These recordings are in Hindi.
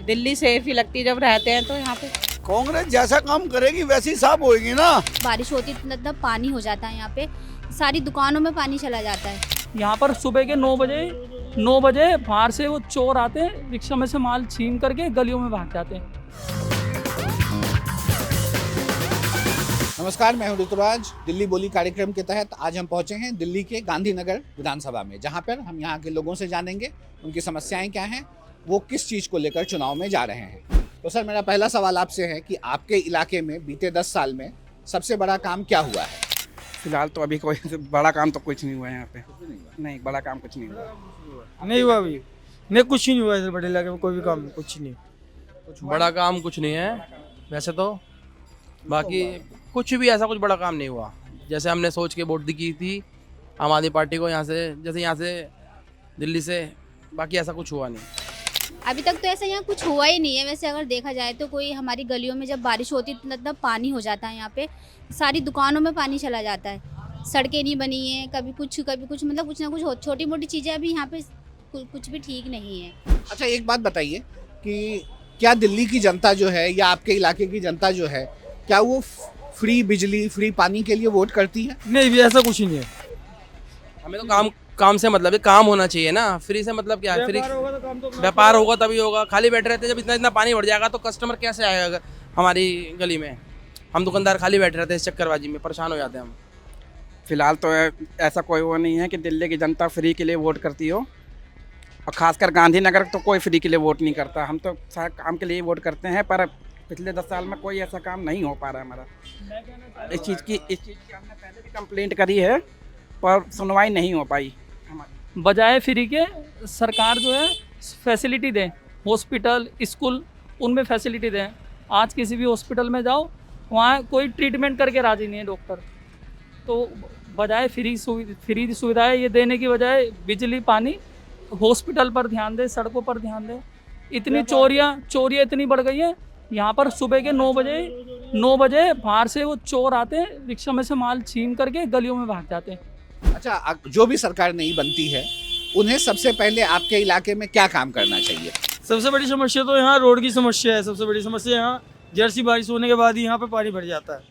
दिल्ली सेफ ही लगती है जब रहते हैं तो यहाँ पे। कांग्रेस जैसा काम करेगी वैसी साफ होएगी ना। बारिश होती है तो पानी हो जाता है यहाँ पे, सारी दुकानों में पानी चला जाता है। यहाँ पर सुबह के 9 बजे बाहर से वो चोर आते हैं, रिक्शा में से माल छीन करके गलियों में भाग जाते हैं। नमस्कार, मैं हूं ऋतुराज। दिल्ली बोली कार्यक्रम के तहत आज हम पहुंचे हैं दिल्ली के गांधीनगर विधानसभा में, जहां पर हम यहां के लोगों से जानेंगे उनकी समस्याएं क्या हैं, वो किस चीज़ को लेकर चुनाव में जा रहे हैं। तो सर, मेरा पहला सवाल आपसे है कि आपके इलाके में बीते 10 साल में सबसे बड़ा काम क्या हुआ है? फिलहाल तो अभी कोई बड़ा काम तो कुछ नहीं हुआ है यहाँ पे। नहीं, बड़ा काम कुछ नहीं हुआ। नहीं हुआ अभी, नहीं कुछ नहीं हुआ इधर बड़े इलाके में, कोई भी काम कुछ नहीं। बड़ा काम कुछ नहीं है वैसे तो, बाकी कुछ भी ऐसा कुछ बड़ा काम नहीं हुआ। जैसे हमने सोच के वोट की थी आम आदमी पार्टी को, यहाँ से दिल्ली से, बाकी ऐसा कुछ हुआ नहीं। अभी तक तो ऐसा यहाँ कुछ हुआ ही नहीं है। वैसे अगर देखा जाए तो कोई हमारी गलियों में जब बारिश होती है तो पानी हो जाता है यहाँ पे, सारी दुकानों में पानी चला जाता है। सड़कें नहीं बनी हैं, कभी कुछ मतलब कुछ ना कुछ छोटी मोटी चीज़ें अभी यहाँ पे कुछ भी ठीक नहीं है। अच्छा, एक बात बताइए कि क्या दिल्ली की जनता जो है या आपके इलाके की जनता जो है, क्या वो फ्री बिजली, फ्री पानी के लिए वोट करती है? नहीं भी ऐसा कुछ नहीं है। हमें तो काम से मतलब है, काम होना चाहिए ना। फ्री से मतलब क्या है? फ्री व्यापार होगा तभी होगा। खाली बैठे रहते, जब इतना पानी बढ़ जाएगा तो कस्टमर कैसे आएगा हमारी गली में? हम दुकानदार खाली बैठे रहते हैं, इस चक्करबाजी में परेशान हो जाते हैं हम। फिलहाल तो ऐसा कोई वो नहीं है कि दिल्ली की जनता फ्री के लिए वोट करती हो, और ख़ासकर गांधीनगर तो कोई फ्री के लिए वोट नहीं करता। हम तो सारे काम के लिए वोट करते हैं, पर पिछले 10 साल में कोई ऐसा काम नहीं हो पा रहा है हमारा। इस चीज़ की हमने पहले भी कंप्लेंट करी है, पर सुनवाई नहीं हो पाई हमारी। बजाय फ्री के सरकार जो है फैसिलिटी दें, हॉस्पिटल, स्कूल, उनमें फैसिलिटी दें। आज किसी भी हॉस्पिटल में जाओ, वहाँ कोई ट्रीटमेंट करके राजी नहीं है डॉक्टर। तो बजाय फ्री सुविधाएं ये देने की बजाय बिजली, पानी, हॉस्पिटल पर ध्यान दें, सड़कों पर ध्यान दें। इतनी चोरियाँ इतनी बढ़ गई हैं यहाँ पर। सुबह के 9 बजे बाहर से वो चोर आते हैं, रिक्शा में से माल छीन करके गलियों में भाग जाते हैं। अच्छा, जो भी सरकार नई बनती है, उन्हें सबसे पहले आपके इलाके में क्या काम करना चाहिए? सबसे बड़ी समस्या तो यहाँ रोड की समस्या है। सबसे बड़ी समस्या यहाँ जर्सी बारिश होने के बाद ही यहाँ पे पानी भर जाता है।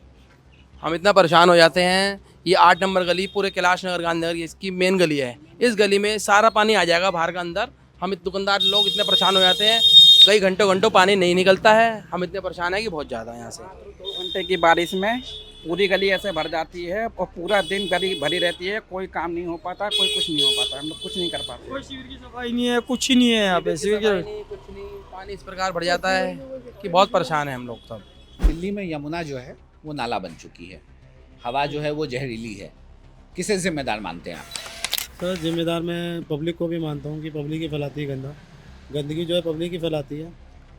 हम इतना परेशान हो जाते हैं। ये 8 नंबर गली पूरे कैलाश नगर गांधीनगर, इसकी मेन गली है। इस गली में सारा पानी आ जाएगा बाहर का अंदर। हम दुकानदार लोग इतने परेशान हो जाते हैं, कई घंटों पानी नहीं निकलता है। हम इतने परेशान हैं कि बहुत ज़्यादा यहाँ से। 2 घंटे की बारिश में पूरी गली ऐसे भर जाती है, और पूरा दिन गली भरी रहती है। कोई काम नहीं हो पाता, कोई कुछ नहीं हो पाता। हम लोग कुछ नहीं कर पाते। कोई शिविर की सफाई नहीं है, कुछ ही नहीं है यहाँ पे। कुछ नहीं, पानी इस प्रकार भर जाता है कि बहुत परेशान है हम लोग सब। दिल्ली में यमुना जो है वो नाला बन चुकी है, हवा जो है वो जहरीली है। किसे जिम्मेदार मानते हैं आप? सर, जिम्मेदार मैं पब्लिक को भी मानता हूँ कि पब्लिक ही फैलाती है गंदगी जो है पब्लिक ही फैलाती है,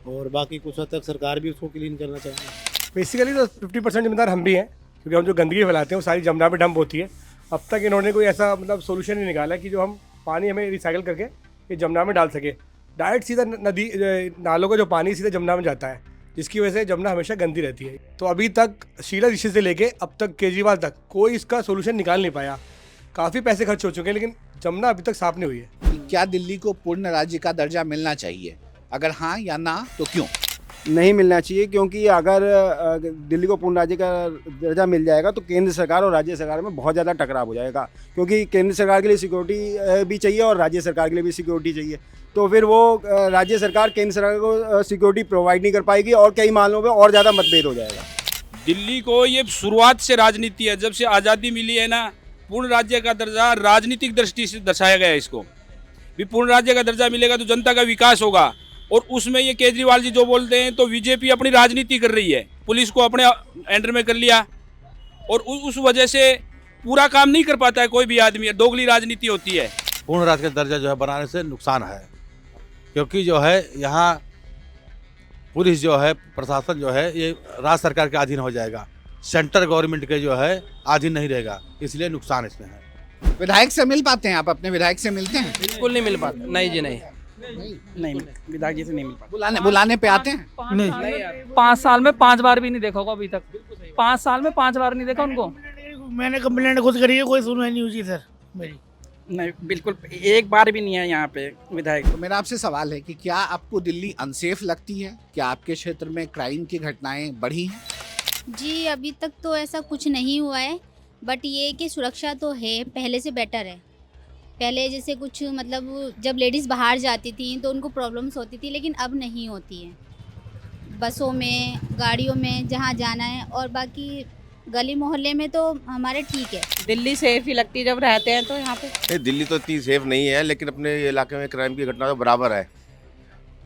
और बाकी कुछ हद तक सरकार भी उसको क्लीन करना चाहिए। बेसिकली तो 50% जिम्मेदार हम भी हैं, क्योंकि हम जो गंदगी फैलाते हैं वो सारी जमुना में डंप होती है। अब तक इन्होंने कोई ऐसा मतलब सोल्यूशन नहीं निकाला कि जो हम पानी हमें रिसाइकिल करके ये जमुना में डाल सके। डायरेक्ट सीधा नदी, नालों का जो पानी सीधा जमुना में जाता है, जिसकी वजह से जमुना हमेशा गंदी रहती है। तो अभी तक शीला ऋषि से लेके अब तक केजरीवाल तक कोई इसका सोल्यूशन निकाल नहीं पाया। काफ़ी पैसे खर्च हो चुके हैं, लेकिन जमुना अभी तक साफ नहीं हुई है। क्या दिल्ली को पूर्ण राज्य का दर्जा मिलना चाहिए? अगर हाँ या ना तो क्यों? नहीं मिलना चाहिए, क्योंकि अगर दिल्ली को पूर्ण राज्य का दर्जा मिल जाएगा तो केंद्र सरकार और राज्य सरकार में बहुत ज़्यादा टकराव हो जाएगा। क्योंकि केंद्र सरकार के लिए सिक्योरिटी भी चाहिए और राज्य सरकार के लिए भी सिक्योरिटी चाहिए। तो फिर वो राज्य सरकार केंद्र सरकार को सिक्योरिटी प्रोवाइड नहीं कर पाएगी, और कई मामलों में और ज़्यादा मतभेद हो जाएगा। दिल्ली को ये शुरुआत से राजनीति है, जब से आज़ादी मिली है ना, पूर्ण राज्य का दर्जा राजनीतिक दृष्टि से दर्शाया गया है। इसको भी पूर्ण राज्य का दर्जा मिलेगा तो जनता का विकास होगा। और उसमें ये केजरीवाल जी जो बोलते हैं, तो बीजेपी अपनी राजनीति कर रही है, पुलिस को अपने अंडर में कर लिया, और उस वजह से पूरा काम नहीं कर पाता है कोई भी आदमी। दोगली राजनीति होती है। पूर्ण राज्य का दर्जा जो है बनाने से नुकसान है, क्योंकि जो है यहाँ पुलिस जो है, प्रशासन जो है, ये राज्य सरकार के अधीन हो जाएगा, सेंट्रल गवर्नमेंट के जो है अधीन नहीं रहेगा, इसलिए नुकसान इसमें है। विधायक से मिल पाते हैं आप? अपने विधायक से मिलते हैं? बिल्कुल नहीं मिल पाता। नहीं जी, नहीं विधायक जी से नहीं मिल पाता। बुलाने पे आते हैं? नहीं, 5 साल में 5 बार भी नहीं देखा होगा अभी तक। 5 साल में 5 बार नहीं देखा उनको। मैंने कंप्लेंट खुद करी है, कोई सुनवाई नहीं हुई सर मेरी। नहीं, बिल्कुल एक बार भी नहीं है यहाँ पे विधायक। तो मेरा आपसे सवाल है कि क्या आपको दिल्ली अनसेफ लगती है? क्या आपके क्षेत्र में क्राइम की घटनाएं बढ़ी हैं? जी अभी तक तो ऐसा कुछ नहीं हुआ है, बट ये कि सुरक्षा तो है, पहले से बेटर है। पहले जैसे कुछ मतलब जब लेडीज़ बाहर जाती थी तो उनको प्रॉब्लम्स होती थी, लेकिन अब नहीं होती है। बसों में, गाड़ियों में जहाँ जाना है, और बाकी गली मोहल्ले में तो हमारे ठीक है। दिल्ली सेफ ही लगती है जब रहते हैं तो यहाँ पे। दिल्ली तो इतनी सेफ नहीं है, लेकिन अपने इलाके में क्राइम की घटना तो बराबर है।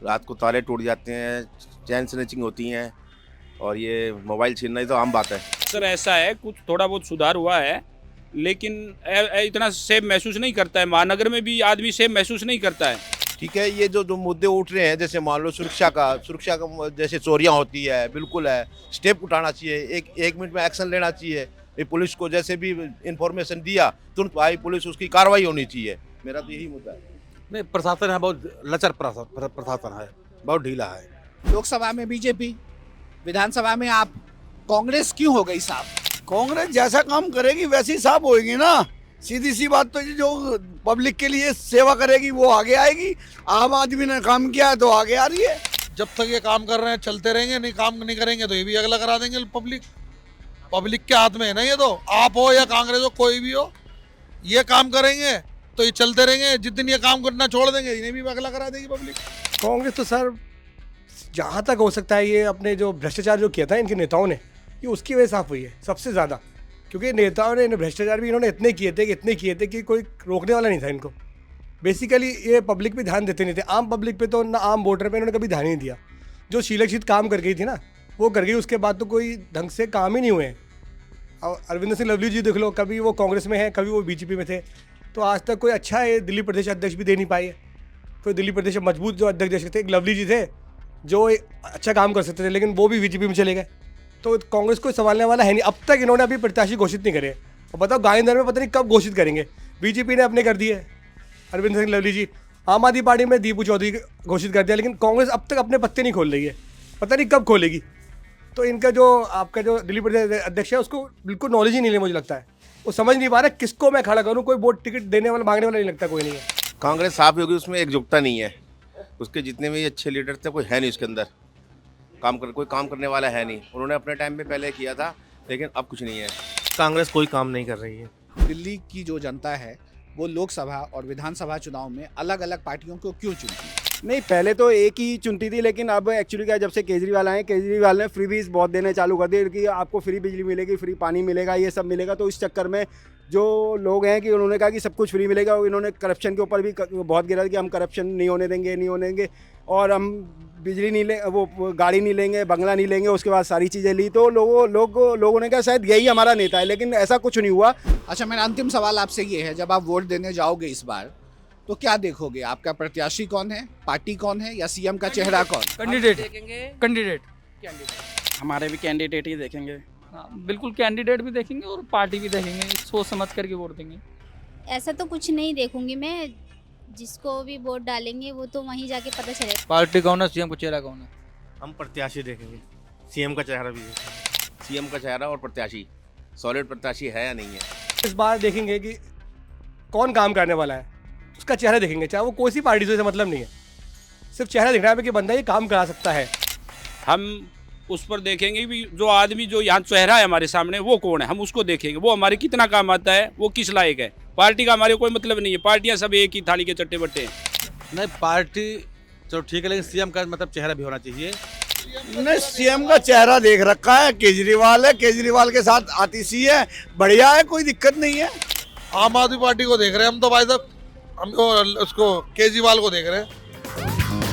रात को ताले टूट जाते हैं, चैन स्नैचिंग होती हैं, और ये मोबाइल छीनना ही तो आम बात है। सर ऐसा है, कुछ थोड़ा बहुत सुधार हुआ है, लेकिन इतना सेफ महसूस नहीं करता है। महानगर में भी आदमी सेफ महसूस नहीं करता है। ठीक है, ये जो मुद्दे उठ रहे हैं, जैसे मान लो सुरक्षा का जैसे चोरियां होती है, बिल्कुल है, स्टेप उठाना चाहिए, एक मिनट में एक्शन लेना चाहिए। ये पुलिस को जैसे भी इंफॉर्मेशन दिया तुरंत आई पुलिस, उसकी कार्रवाई होनी चाहिए। मेरा तो यही मुद्दा है। नहीं, प्रशासन है बहुत लचर प्रशासन है, बहुत ढीला है। लोकसभा में बीजेपी, विधानसभा में आप, कांग्रेस क्यों हो गई साहब? कांग्रेस जैसा काम करेगी वैसी साफ होएगी ना। सीधी सी बात, तो जो पब्लिक के लिए सेवा करेगी वो आगे आएगी। आम आदमी ने काम किया है तो आगे आ रही है। जब तक ये काम कर रहे हैं चलते रहेंगे, नहीं काम नहीं करेंगे तो ये भी अगला करा देंगे। पब्लिक के हाथ में है ना ये, तो आप हो या कांग्रेस हो, कोई भी हो, ये काम करेंगे तो ये चलते रहेंगे। जिस दिन ये काम करना छोड़ देंगे इन्हें भी अगला करा देगी पब्लिक। कांग्रेस तो सर जहाँ तक हो सकता है ये अपने जो भ्रष्टाचार जो किया था इनके नेताओं ने, ये उसकी वजह साफ हुई है सबसे ज़्यादा। क्योंकि नेताओं ने भ्रष्टाचार भी इन्होंने इतने किए थे कि कोई रोकने वाला नहीं था इनको। बेसिकली ये पब्लिक पे ध्यान देते नहीं थे, आम पब्लिक पे तो ना आम वोटर पे इन्होंने कभी ध्यान नहीं दिया। जो शीलक्षित काम कर गई थी ना वो कर गई, उसके बाद तो कोई ढंग से काम ही नहीं हुए। और अरविंदर सिंह लवली जी देख लो, कभी वो कांग्रेस में है, कभी वो बीजेपी में थे, तो आज तक कोई अच्छा है दिल्ली प्रदेश अध्यक्ष भी दे नहीं पाए। तो दिल्ली प्रदेश मजबूत जो अध्यक्ष थे, एक लवली जी थे जो अच्छा काम कर सकते थे, लेकिन वो भी बीजेपी में चले गए। तो कांग्रेस को संभालने वाला है नहीं। अब तक इन्होंने अभी प्रत्याशी घोषित नहीं करे, और बताओ गांधीनगर में पता नहीं कब घोषित करेंगे। बीजेपी ने अपने कर दिए, अरविंद सिंह लवली जी। आम आदमी पार्टी में दीपू चौधरी घोषित कर दिया, लेकिन कांग्रेस अब तक अपने पत्ते नहीं खोल रही है, पता नहीं कब खोलेगी। तो इनका जो आपका जो दिल्ली प्रदेश अध्यक्ष है उसको बिल्कुल नॉलेज ही नहीं है, मुझे लगता है वो समझ नहीं पा रहा किसको मैं खड़ा करूँ। कोई वोट टिकट देने वाला मांगने वाला नहीं लगता, कोई नहीं है। कांग्रेस साफ होगी, उसमें एकजुटता नहीं है। उसके जितने भी अच्छे लीडर थे कोई है नहीं उसके अंदर, कोई काम करने वाला है नहीं। उन्होंने अपने टाइम पे पहले किया था, लेकिन अब कुछ नहीं है। कांग्रेस कोई काम नहीं कर रही है। दिल्ली की जो जनता है वो लोकसभा और विधानसभा चुनाव में अलग अलग पार्टियों को क्यों चुनती है? नहीं, पहले तो एक ही चुनती थी, लेकिन अब एक्चुअली क्या है, जब से केजरीवाल आए, केजरीवाल ने फ्री बीज बहुत देने चालू कर दिए कि आपको फ्री बिजली मिलेगी, फ्री पानी मिलेगा, ये सब मिलेगा। तो इस चक्कर में जो लोग हैं कि उन्होंने कहा कि सब कुछ फ्री मिलेगा, और इन्होंने करप्शन के ऊपर भी बहुत गिरा कि हम करप्शन नहीं होने देंगे, और हम बिजली नहीं ले, वो गाड़ी नहीं लेंगे, बंगला नहीं लेंगे। उसके बाद सारी चीज़ें ली, तो लोगों ने कहा शायद यही हमारा नेता है, लेकिन ऐसा कुछ नहीं हुआ। अच्छा, मेरा अंतिम सवाल आपसे ये है, जब आप वोट देने जाओगे इस बार तो क्या देखोगे? आपका प्रत्याशी कौन है, पार्टी कौन है, या सीएम का चेहरा कौन? कैंडिडेट हमारे भी कैंडिडेट ही देखेंगे। हाँ, बिल्कुल कैंडिडेट भी देखेंगे और पार्टी भी देखेंगे, सोच समझ करके वोट देंगे। ऐसा तो कुछ नहीं देखूंगी मैं, जिसको भी वोट डालेंगे वो तो वहीं जाके पता चलेगा। पार्टी कौन है, सीएम का चेहरा कौन है? हम प्रत्याशी देखेंगे, सीएम का चेहरा भी है। सीएम का चेहरा और प्रत्याशी, सॉलिड प्रत्याशी है या नहीं है। इस बार देखेंगे कि कौन काम करने वाला है, उसका चेहरा देखेंगे, चाहे वो कोई सी पार्टी से मतलब नहीं है, सिर्फ चेहरा देखना है कि बंदा ये काम करा सकता है। हम उस पर देखेंगे भी जो आदमी जो यहाँ चेहरा है हमारे सामने वो कौन है, हम उसको देखेंगे, वो हमारे कितना काम आता है, वो किस लायक है। पार्टी का हमारे कोई मतलब नहीं है, पार्टियां सब एक ही थाली के चट्टे बट्टे हैं। नहीं, पार्टी चलो ठीक है, लेकिन सीएम का मतलब चेहरा भी होना चाहिए। ने सीएम का चेहरा देख रखा है, केजरीवाल है, केजरीवाल के साथ आतिशी है, बढ़िया है, कोई दिक्कत नहीं है। आम आदमी पार्टी को देख रहे हैं हम तो भाई साहब, हम उसको केजरीवाल को देख रहे हैं।